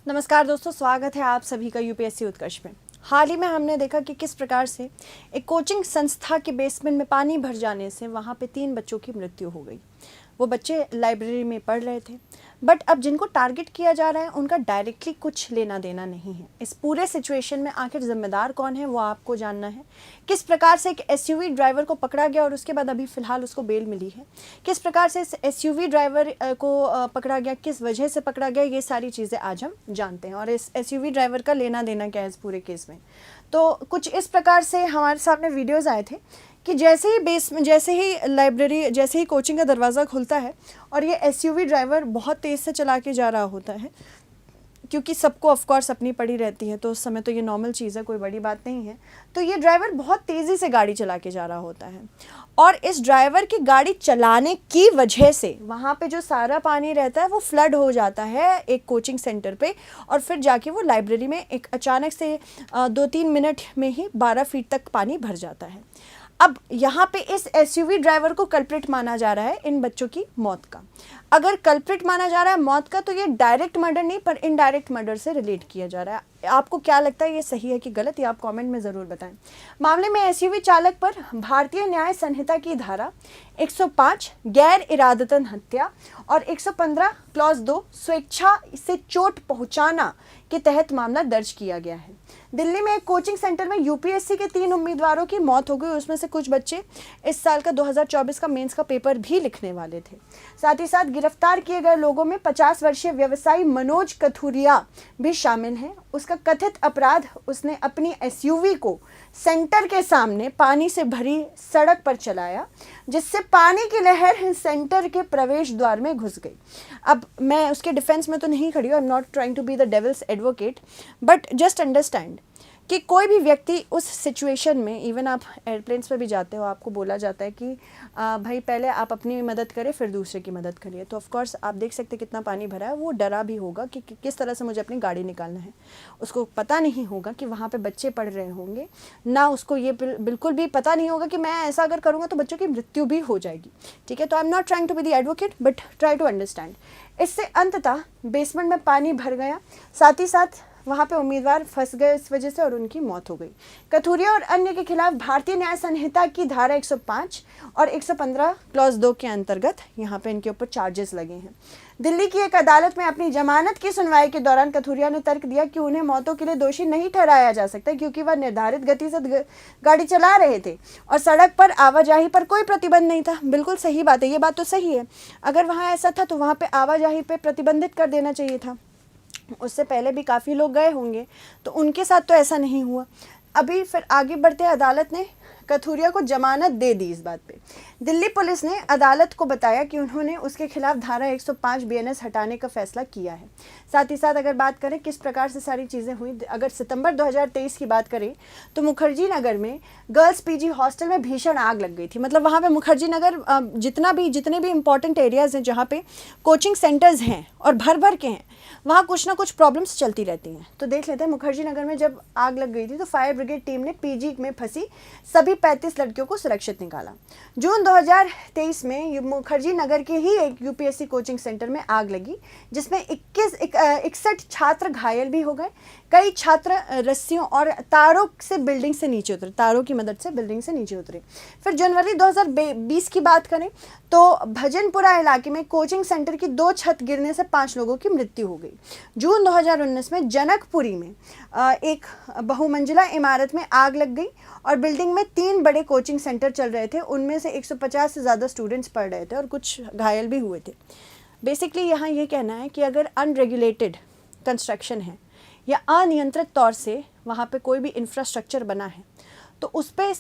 नमस्कार दोस्तों, स्वागत है आप सभी का यूपीएससी उत्कर्ष में। हाल ही में हमने देखा कि किस प्रकार से एक कोचिंग संस्था के बेसमेंट में पानी भर जाने से वहाँ पे 3 बच्चों की मृत्यु हो गई। वो बच्चे लाइब्रेरी में पढ़ रहे थे, बट अब जिनको टारगेट किया जा रहा है उनका डायरेक्टली कुछ लेना देना नहीं है। इस पूरे सिचुएशन में आखिर जिम्मेदार कौन है वो आपको जानना है। किस प्रकार से एक एसयूवी ड्राइवर को पकड़ा गया और उसके बाद अभी फ़िलहाल उसको बेल मिली है। किस प्रकार से इस एसयूवी ड्राइवर को पकड़ा गया, किस वजह से पकड़ा गया, ये सारी चीज़ें आज हम जानते हैं। और इस एसयूवी ड्राइवर का लेना देना क्या है इस पूरे केस में। तो कुछ इस प्रकार से हमारे सामने वीडियोज़ आए थे कि जैसे ही लाइब्रेरी, जैसे ही कोचिंग का दरवाज़ा खुलता है और ये एसयूवी ड्राइवर बहुत तेज़ से चला के जा रहा होता है, क्योंकि सबको ऑफ कोर्स अपनी पड़ी रहती है तो उस समय तो ये नॉर्मल चीज़ है, कोई बड़ी बात नहीं है। तो ये ड्राइवर बहुत तेज़ी से गाड़ी चला के जा रहा होता है और इस ड्राइवर की गाड़ी चलाने की वजह से वहाँ पे जो सारा पानी रहता है वो फ्लड हो जाता है एक कोचिंग सेंटर पे, और फिर जाके वो लाइब्रेरी में एक अचानक से 2-3 मिनट में ही 12 फीट तक पानी भर जाता है। अब यहाँ पे इस एसयूवी ड्राइवर को कल्प्रिट माना जा रहा है इन बच्चों की मौत का। अगर कल्प्रिट माना जा रहा है मौत का तो ये डायरेक्ट मर्डर नहीं पर इनडायरेक्ट मर्डर से रिलेट किया जा रहा है। आपको क्या लगता है, ये सही है कि गलत, ये आप कमेंट में ज़रूर बताएं। मामले में एसयूवी चालक पर भारतीय न्याय संहिता की धारा 105 गैर इरादतन हत्या और 115 क्लॉज 2 स्वेच्छा से चोट पहुंचाना के तहत मामला दर्ज किया गया है। दिल्ली में एक कोचिंग सेंटर में यूपीएससी के 3 उम्मीदवारों की मौत हो गई। उसमें से कुछ बच्चे इस साल का 2024 का मेंस का पेपर भी लिखने वाले थे। साथ ही साथ गिरफ्तार किए गए लोगों में 50 वर्षीय व्यवसायी मनोज कथुरिया भी शामिल हैं। उसका कथित अपराध, उसने अपनी एसयूवी को सेंटर के सामने पानी से भरी सड़क पर चलाया जिससे पानी की लहर सेंटर के प्रवेश द्वार में घुस गई। अब मैं उसके डिफेंस में तो नहीं खड़ी हूँ, I am not trying to be the devil's advocate, but just understand कि कोई भी व्यक्ति उस सिचुएशन में, इवन आप एयरप्लेन्स पर भी जाते हो, आपको बोला जाता है कि भाई पहले आप अपनी मदद करें फिर दूसरे की मदद करिए। तो ऑफ कोर्स आप देख सकते कितना पानी भरा है। वो डरा भी होगा कि किस तरह से मुझे अपनी गाड़ी निकालना है। उसको पता नहीं होगा कि वहाँ पे बच्चे पढ़ रहे होंगे, ना उसको ये बिल्कुल भी पता नहीं होगा कि मैं ऐसा अगर करूँगा तो बच्चों की मृत्यु भी हो जाएगी। ठीक है, तो I am not trying to be the advocate but try to understand. इससे अंततः बेसमेंट में पानी भर गया, साथ ही साथ वहाँ पे उम्मीदवार फंस गए इस वजह से और उनकी मौत हो गई। कथुरिया और अन्य के खिलाफ भारतीय न्याय संहिता की धारा 105 और 115 क्लॉज 2 के अंतर्गत यहाँ पे इनके ऊपर चार्जेस लगे हैं। दिल्ली की एक अदालत में अपनी जमानत की सुनवाई के दौरान कथुरिया ने तर्क दिया कि उन्हें मौतों के लिए दोषी नहीं ठहराया जा सकता क्योंकि वह निर्धारित गति से गाड़ी चला रहे थे और सड़क पर आवाजाही पर कोई प्रतिबंध नहीं था। बिल्कुल सही बात है, ये बात तो सही है। अगर वहाँ ऐसा था तो वहाँ पे आवाजाही पे प्रतिबंधित कर देना चाहिए था। उससे पहले भी काफ़ी लोग गए होंगे, तो उनके साथ तो ऐसा नहीं हुआ। अभी फिर आगे बढ़ते अदालत ने कथुरिया को जमानत दे दी। इस बात पे दिल्ली पुलिस ने अदालत को बताया कि उन्होंने उसके खिलाफ धारा 105 बीएनएस हटाने का फैसला किया है। साथ ही साथ अगर बात करें किस प्रकार से सारी चीज़ें हुई, अगर सितंबर 2023 की बात करें तो मुखर्जी नगर में गर्ल्स पीजी हॉस्टल में भीषण आग लग गई थी। मतलब वहाँ पे मुखर्जी नगर जितने भी इंपॉर्टेंट एरियाज़ हैं जहाँ पे कोचिंग सेंटर्स हैं और भर भर के हैं, वहाँ कुछ ना कुछ प्रॉब्लम्स चलती रहती हैं। तो देख लेते हैं मुखर्जी नगर में जब आग लग गई थी तो फायर ब्रिगेड टीम ने पीजी में फंसी सभी 35 लड़कियों को सुरक्षित निकाला। जून 2023 में मुखर्जी नगर के ही एक यूपीएससी कोचिंग सेंटर में आग लगी जिसमें 61 छात्र घायल भी हो गए। कई छात्र रस्सियों और तारों से बिल्डिंग से नीचे उतरे, तारों की मदद से बिल्डिंग से नीचे उतरे। फिर जनवरी 2020 की बात करें तो भजनपुरा इलाके में कोचिंग सेंटर की 2 छत गिरने से 5 लोगों की मृत्यु हो गई। जून 2019 में जनकपुरी में एक बहुमंजिला इमारत में आग लग गई और बिल्डिंग में 3 बड़े कोचिंग सेंटर चल रहे थे। उनमें से 150 से ज़्यादा स्टूडेंट्स पढ़ रहे थे और कुछ घायल भी हुए थे। बेसिकली यहाँ ये कहना है कि अगर अनरेगुलेटेड कंस्ट्रक्शन है या अनियंत्रित तौर से वहाँ पे कोई भी इंफ्रास्ट्रक्चर बना है तो उस पर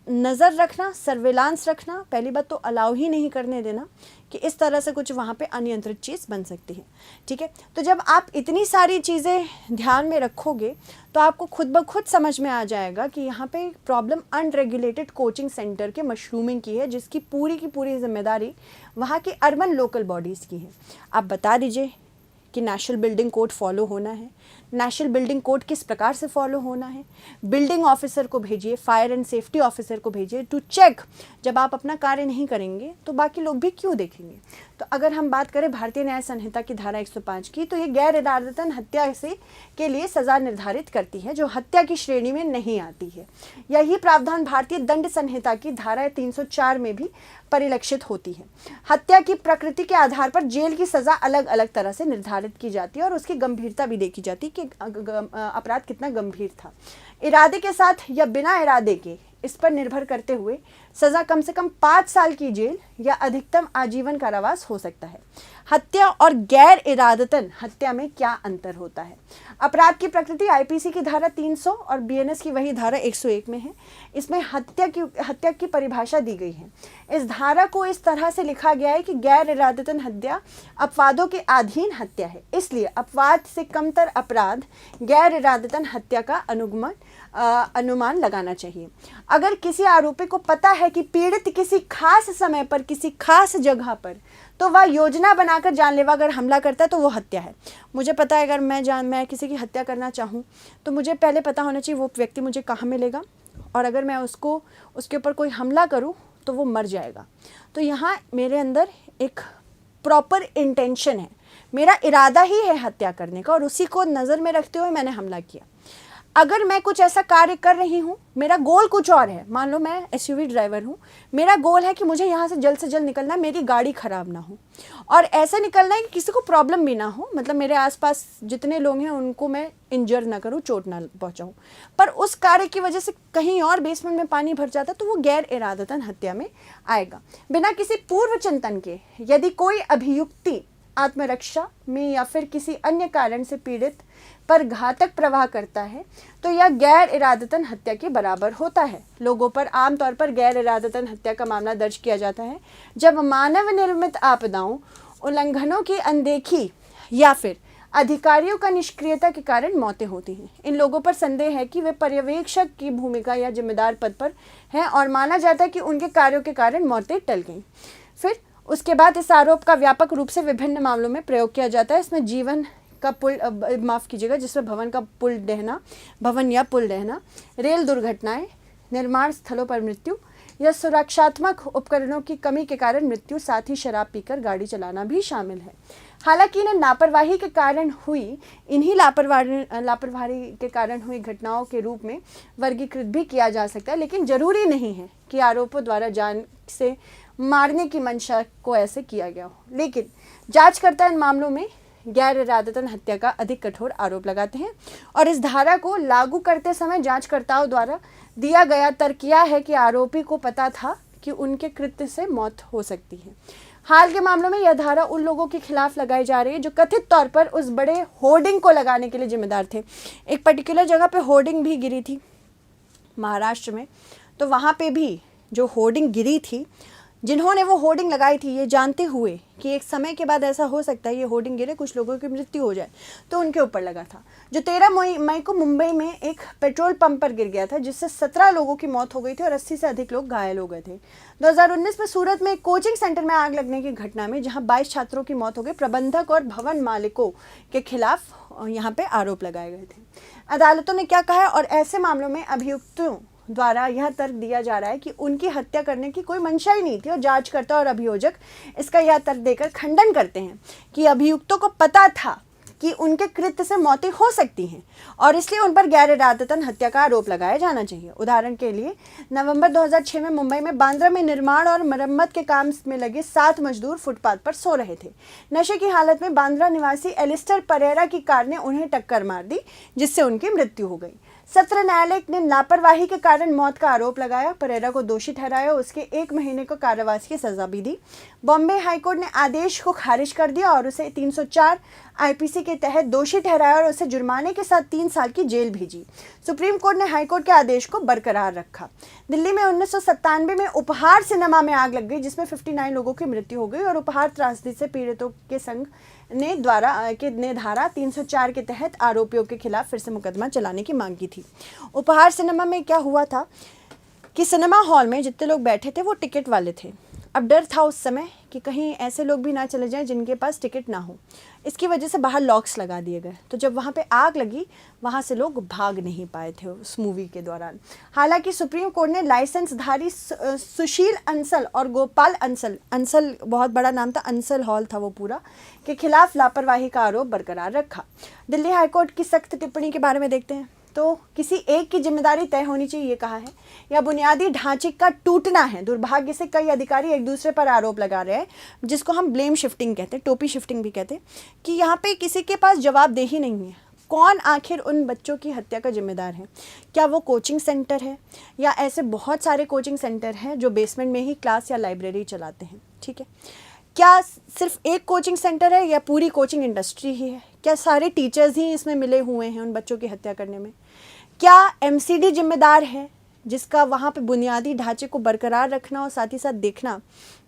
नज़र रखना, सर्विलांस रखना, पहली बात तो अलाउ ही नहीं करने देना कि इस तरह से कुछ वहाँ पे अनियंत्रित चीज़ बन सकती है। ठीक है, तो जब आप इतनी सारी चीज़ें ध्यान में रखोगे तो आपको खुद ब खुद समझ में आ जाएगा कि यहाँ पे प्रॉब्लम अनरेगुलेटेड कोचिंग सेंटर के मशरूमिंग की है, जिसकी पूरी जिम्मेदारी वहाँ की अर्बन लोकल बॉडीज़ की है। आप बता दीजिए कि नेशनल बिल्डिंग कोड फॉलो होना है, नेशनल बिल्डिंग कोड किस प्रकार से फॉलो होना है, बिल्डिंग ऑफिसर को भेजिए, फायर एंड सेफ्टी ऑफिसर को भेजिए टू चेक। जब आप अपना कार्य नहीं करेंगे तो बाकी लोग भी क्यों देखेंगे। तो अगर हम बात करें भारतीय न्याय संहिता की धारा 105 की, तो ये गैर इरादतन हत्या से के लिए सज़ा निर्धारित करती है, जो हत्या की श्रेणी में नहीं आती है। यही प्रावधान भारतीय दंड संहिता की धारा 304 में भी परिलक्षित होती है। हत्या की प्रकृति के आधार पर जेल की सज़ा अलग अलग तरह से निर्धारित की जाती है और उसकी गंभीरता भी देखी जाती है कि अपराध कितना गंभीर था। इरादे के साथ या बिना इरादे के, इस पर निर्भर करते हुए सज़ा कम से कम 5 साल की जेल या अधिकतम आजीवन कारावास हो सकता है। हत्या और गैर इरादतन हत्या में क्या अंतर होता है। अपराध की प्रकृति आईपीसी की धारा 300 और बीएनएस की वही धारा 101 में है। इसमें हत्या की परिभाषा दी गई है। इस धारा को इस तरह से लिखा गया है कि गैर इरादतन हत्या अपवादों के अधीन हत्या है, इसलिए अपवाद से कमतर अपराध गैर इरादतन हत्या का अनुमान लगाना चाहिए। अगर किसी आरोपी को पता है कि पीड़ित किसी खास समय पर किसी खास जगह पर, तो वह योजना बनाकर जानलेवा अगर हमला करता है तो वो हत्या है। मुझे पता है अगर मैं किसी की हत्या करना चाहूँ तो मुझे पहले पता होना चाहिए वो व्यक्ति मुझे कहाँ मिलेगा, और अगर मैं उसके ऊपर कोई हमला करूँ तो वो मर जाएगा। तो यहाँ मेरे अंदर एक प्रॉपर इंटेंशन है, मेरा इरादा ही है हत्या करने का, और उसी को नज़र में रखते हुए मैंने हमला किया। अगर मैं कुछ ऐसा कार्य कर रही हूँ, मेरा गोल कुछ और है, मान लो मैं एसयूवी ड्राइवर हूँ, मेरा गोल है कि मुझे यहाँ से जल्द निकलना है, मेरी गाड़ी ख़राब ना हो, और ऐसा निकलना है कि किसी को प्रॉब्लम भी ना हो, मतलब मेरे आसपास जितने लोग हैं उनको मैं इंजर ना करूँ, चोट ना पहुँचाऊँ, पर उस कार्य की वजह से कहीं और बेसमेंट में पानी भर जाता तो वो गैर इरादतन हत्या में आएगा। बिना किसी पूर्व चिंतन के यदि कोई अभियुक्ति आत्मरक्षा में या फिर किसी अन्य कारण से पीड़ित पर घातक प्रवाह करता है तो यह गैर इरादतन हत्या के बराबर होता है। लोगों पर आमतौर पर गैर इरादतन हत्या का मामला दर्ज किया जाता है जब मानव निर्मित आपदाओं, उल्लंघनों की अनदेखी या फिर अधिकारियों का निष्क्रियता के कारण मौतें होती हैं। इन लोगों पर संदेह है कि वे पर्यवेक्षक की भूमिका या जिम्मेदार पद पर हैं और माना जाता है कि उनके कार्यों के कारण मौतें टल गईं। फिर उसके बाद इस आरोप का व्यापक रूप से विभिन्न मामलों में प्रयोग किया जाता है। इसमें जीवन का पुल माफ़ कीजिएगा जिसमें भवन या पुल डहना, रेल दुर्घटनाएं, निर्माण स्थलों पर मृत्यु या सुरक्षात्मक उपकरणों की कमी के कारण मृत्यु, साथ ही शराब पीकर गाड़ी चलाना भी शामिल है। हालांकि इन्हें लापरवाही के कारण हुई घटनाओं के रूप में वर्गीकृत भी किया जा सकता है, लेकिन जरूरी नहीं है कि आरोपों द्वारा जान से मारने की मंशा को ऐसे किया गया हो। लेकिन जांचकर्ता इन मामलों में गैर इरादतन हत्या का अधिक कठोर आरोप लगाते हैं और इस धारा को लागू करते समय जांचकर्ताओं द्वारा दिया गया तर्क यह है कि आरोपी को पता था कि उनके कृत्य से मौत हो सकती है। हाल के मामलों में यह धारा उन लोगों के खिलाफ लगाई जा रही है जो कथित तौर पर उस बड़े होर्डिंग को लगाने के लिए जिम्मेदार थे। एक पर्टिकुलर जगह पे होर्डिंग भी गिरी थी महाराष्ट्र में, तो वहाँ पे भी जो होर्डिंग गिरी थी, जिन्होंने वो होर्डिंग लगाई थी ये जानते हुए कि एक समय के बाद ऐसा हो सकता है ये होर्डिंग गिरे, कुछ लोगों की मृत्यु हो जाए, तो उनके ऊपर लगा था। जो 13 मई को मुंबई में एक पेट्रोल पंप पर गिर गया था जिससे 17 लोगों की मौत हो गई थी और 80 से अधिक लोग घायल हो गए थे। 2019 में सूरत में एक कोचिंग सेंटर में आग लगने की घटना में जहां 22 छात्रों की मौत हो गई, प्रबंधक और भवन मालिकों के खिलाफ यहाँ पे आरोप लगाए गए थे। अदालतों ने क्या कहा है, और ऐसे मामलों में अभियुक्तों द्वारा यह तर्क दिया जा रहा है कि उनकी हत्या करने की कोई मंशा ही नहीं थी, और जांचकर्ता और अभियोजक इसका यह तर्क देकर खंडन करते हैं कि अभियुक्तों को पता था कि उनके कृत्य से मौतें हो सकती हैं और इसलिए उन पर गैर इरादतन हत्या का आरोप लगाया जाना चाहिए। उदाहरण के लिए नवंबर 2006 में मुंबई में बांद्रा में निर्माण और मरम्मत के काम में लगे 7 मजदूर फुटपाथ पर सो रहे थे। नशे की हालत में बांद्रा निवासी एलिस्टर परेरा की कार ने उन्हें टक्कर मार दी जिससे उनकी मृत्यु हो गई। सत्र न्यायालय ने लापरवाही के कारण मौत का आरोप लगाया, परेरा को दोषी ठहराया, उसके 1 महीने को कारावास की सजा भी दी। बॉम्बे हाईकोर्ट ने आदेश को खारिज कर दिया और उसे 304 आईपीसी के तहत दोषी ठहराया और उसे जुर्माने के साथ 3 साल की जेल भेजी। सुप्रीम कोर्ट ने हाईकोर्ट के आदेश को बरकरार रखा। दिल्ली में 1997 में उपहार सिनेमा में आग लग गई जिसमें 59 लोगों की मृत्यु हो गई और उपहार त्रासदी से पीड़ितों के संघ ने धारा 304 के तहत आरोपियों के खिलाफ फिर से मुकदमा चलाने की मांग की थी। उपहार सिनेमा में क्या हुआ था कि सिनेमा हॉल में जितने लोग बैठे थे वो टिकट वाले थे अब डर था उस समय कि कहीं ऐसे लोग भी ना चले जाएं जिनके पास टिकट ना हो। इसकी वजह से बाहर लॉक्स लगा दिए गए। तो जब वहाँ पे आग लगी, वहाँ से लोग भाग नहीं पाए थे उस मूवी के दौरान। हालांकि सुप्रीम कोर्ट ने लाइसेंसधारी सुशील अंसल और गोपाल अंसल, अंसल बहुत बड़ा नाम था, अंसल हॉल था वो पूरा, के खिलाफ लापरवाही का आरोप बरकरार रखा। दिल्ली हाईकोर्ट की सख्त टिप्पणी के बारे में देखते हैं। तो किसी एक की जिम्मेदारी तय होनी चाहिए, ये कहा है, या बुनियादी ढांचे का टूटना है। दुर्भाग्य से कई अधिकारी एक दूसरे पर आरोप लगा रहे हैं, जिसको हम ब्लेम शिफ्टिंग कहते हैं, टोपी शिफ्टिंग भी कहते हैं, कि यहाँ पे किसी के पास जवाबदेही नहीं है। कौन आखिर उन बच्चों की हत्या का जिम्मेदार है? क्या वो कोचिंग सेंटर है, या ऐसे बहुत सारे कोचिंग सेंटर हैं जो बेसमेंट में ही क्लास या लाइब्रेरी चलाते हैं? ठीक है, क्या सिर्फ एक कोचिंग सेंटर है या पूरी कोचिंग इंडस्ट्री ही है? क्या सारे टीचर्स ही इसमें मिले हुए हैं उन बच्चों की हत्या करने में? क्या एमसीडी जिम्मेदार है, जिसका वहाँ पे बुनियादी ढांचे को बरकरार रखना और साथ ही साथ देखना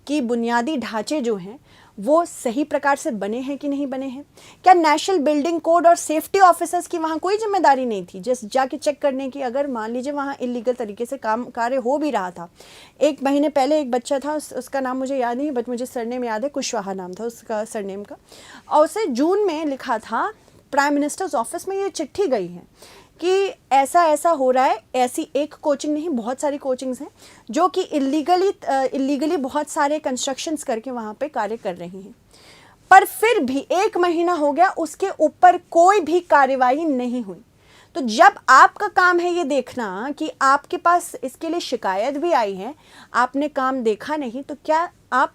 कि बुनियादी ढांचे जो हैं वो सही प्रकार से बने हैं कि नहीं बने हैं? क्या नेशनल बिल्डिंग कोड और सेफ्टी ऑफिसर्स की वहाँ कोई जिम्मेदारी नहीं थी जस्ट जाके चेक करने की? अगर मान लीजिए वहाँ इलीगल तरीके से कार्य हो भी रहा था। 1 महीने पहले एक बच्चा था, उसका नाम मुझे याद नहीं, बट मुझे सरनेम याद है, कुशवाहा नाम था उसका सरनेम का, और उसे जून में लिखा था प्राइम मिनिस्टर्स ऑफिस में ये चिट्ठी गई है कि ऐसा ऐसा हो रहा है। ऐसी एक कोचिंग नहीं, बहुत सारी कोचिंग्स हैं जो कि इलीगली बहुत सारे कंस्ट्रक्शंस करके वहाँ पे कार्य कर रही हैं। पर फिर भी 1 महीना हो गया, उसके ऊपर कोई भी कार्रवाई नहीं हुई। तो जब आपका काम है ये देखना कि आपके पास इसके लिए शिकायत भी आई है, आपने काम देखा नहीं, तो क्या आप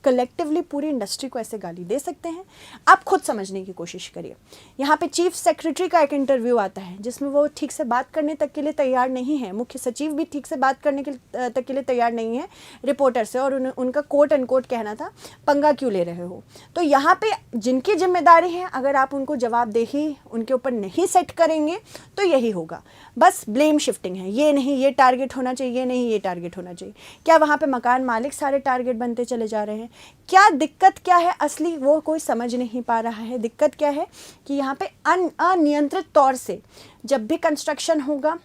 कलेक्टिवली पूरी इंडस्ट्री को ऐसे गाली दे सकते हैं? आप खुद समझने की कोशिश करिए। यहाँ पे चीफ सेक्रेटरी का एक इंटरव्यू आता है जिसमें वो ठीक से बात करने तक के लिए तैयार नहीं है, मुख्य सचिव भी ठीक से बात करने के तक के लिए तैयार नहीं है रिपोर्टर से, और उनका कोट अनकोट कहना था, पंगा क्यों ले रहे हो? तो यहाँ पे जिनकी जिम्मेदारी है, अगर आप उनको जवाबदेही उनके ऊपर नहीं सेट करेंगे तो यही होगा। बस ब्लेम शिफ्टिंग है, ये नहीं ये टारगेट होना चाहिए, ये नहीं ये टारगेट होना चाहिए। क्या वहाँ पे मकान मालिक सारे टारगेट बनते चले जा रहे हैं? क्या दिक्कत क्या है असली, वो कोई समझ नहीं पा रहा है। दिक्कत क्या है कि यहाँ पे अनियंत्रित तौर से जब भी कंस्ट्रक्शन होगा,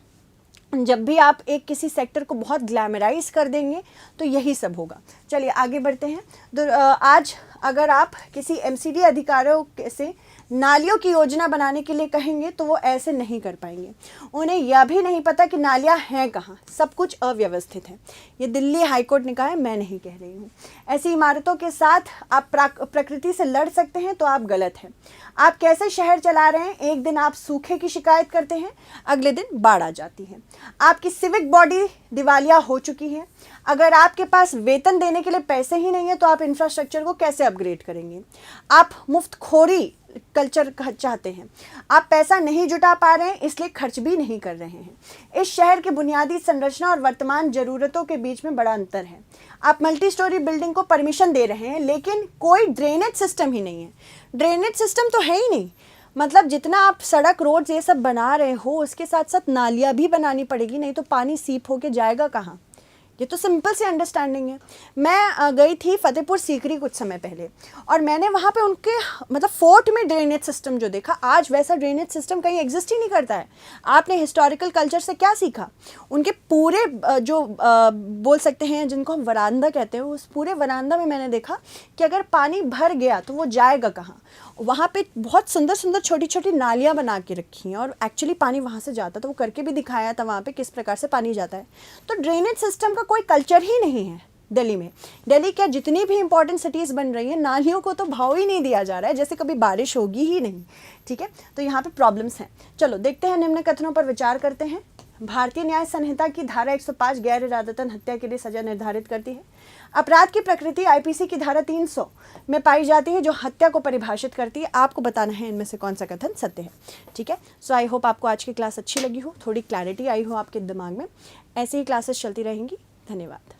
जब भी आप एक किसी सेक्टर को बहुत ग्लैमराइज कर देंगे, तो यही सब होगा। चलिए आगे बढ़ते हैं। आज अगर आप किसी एमसीडी अधिकारियों से नालियों की योजना बनाने के लिए कहेंगे तो वो ऐसे नहीं कर पाएंगे। उन्हें यह भी नहीं पता कि नालियाँ हैं कहाँ, सब कुछ अव्यवस्थित है। ये दिल्ली हाईकोर्ट ने कहा है, मैं नहीं कह रही हूँ। ऐसी इमारतों के साथ आप प्रकृति से लड़ सकते हैं तो आप गलत हैं। आप कैसे शहर चला रहे हैं? एक दिन आप सूखे की शिकायत करते हैं, अगले दिन बाढ़ आ जाती है। आपकी सिविक बॉडी दिवालिया हो चुकी है। अगर आपके पास वेतन देने के लिए पैसे ही नहीं है तो आप इंफ्रास्ट्रक्चर को कैसे अपग्रेड करेंगे? आप मुफ्तखोरी कल्चर चाहते हैं। आप पैसा नहीं जुटा पा रहे हैं, इसलिए खर्च भी नहीं कर रहे हैं। इस शहर की बुनियादी संरचना और वर्तमान जरूरतों के बीच में बड़ा अंतर है। आप मल्टी स्टोरी बिल्डिंग को परमिशन दे रहे हैं, लेकिन कोई ड्रेनेज सिस्टम ही नहीं है। ड्रेनेज सिस्टम तो है ही नहीं। मतलब जितना आप सड़क रोड ये सब बना रहे हो, उसके साथ साथ नालियाँ भी बनानी पड़ेगी, नहीं तो पानी सीप होके जाएगा कहाँ? ये तो सिंपल सी अंडरस्टैंडिंग है। मैं गई थी फतेहपुर सीकरी कुछ समय पहले, और मैंने वहाँ पे उनके मतलब फोर्ट में ड्रेनेज सिस्टम जो देखा, आज वैसा ड्रेनेज सिस्टम कहीं एग्जिस्ट ही नहीं करता है। आपने हिस्टोरिकल कल्चर से क्या सीखा? उनके पूरे जो बोल सकते हैं जिनको हम वरांदा कहते हैं, उस पूरे वरांदा में मैंने देखा कि अगर पानी भर गया तो वो जाएगा कहाँ? वहाँ पे बहुत सुंदर सुंदर छोटी छोटी नालियाँ बना के रखी हैं और एक्चुअली पानी वहाँ से जाता, तो वो करके भी दिखाया था वहाँ पे किस प्रकार से पानी जाता है। तो ड्रेनेज सिस्टम का कोई कल्चर ही नहीं है दिल्ली में। दिल्ली क्या जितनी भी इंपॉर्टेंट सिटीज़ बन रही हैं, नालियों को तो भाव ही नहीं दिया जा रहा है, जैसे कभी बारिश होगी ही नहीं। ठीक है, तो यहाँ पे प्रॉब्लम्स हैं। चलो देखते हैं, निम्न कथनों पर विचार करते हैं। भारतीय न्याय संहिता की धारा 105 गैर इरादतन हत्या के लिए सजा निर्धारित करती है। अपराध की प्रकृति आईपीसी की धारा 300 में पाई जाती है, जो हत्या को परिभाषित करती है। आपको बताना है इनमें से कौन सा कथन सत्य है। ठीक है, सो आई होप आपको आज की क्लास अच्छी लगी हो, थोड़ी क्लैरिटी आई हो आपके दिमाग में। ऐसे ही क्लासेस चलती रहेंगी। धन्यवाद।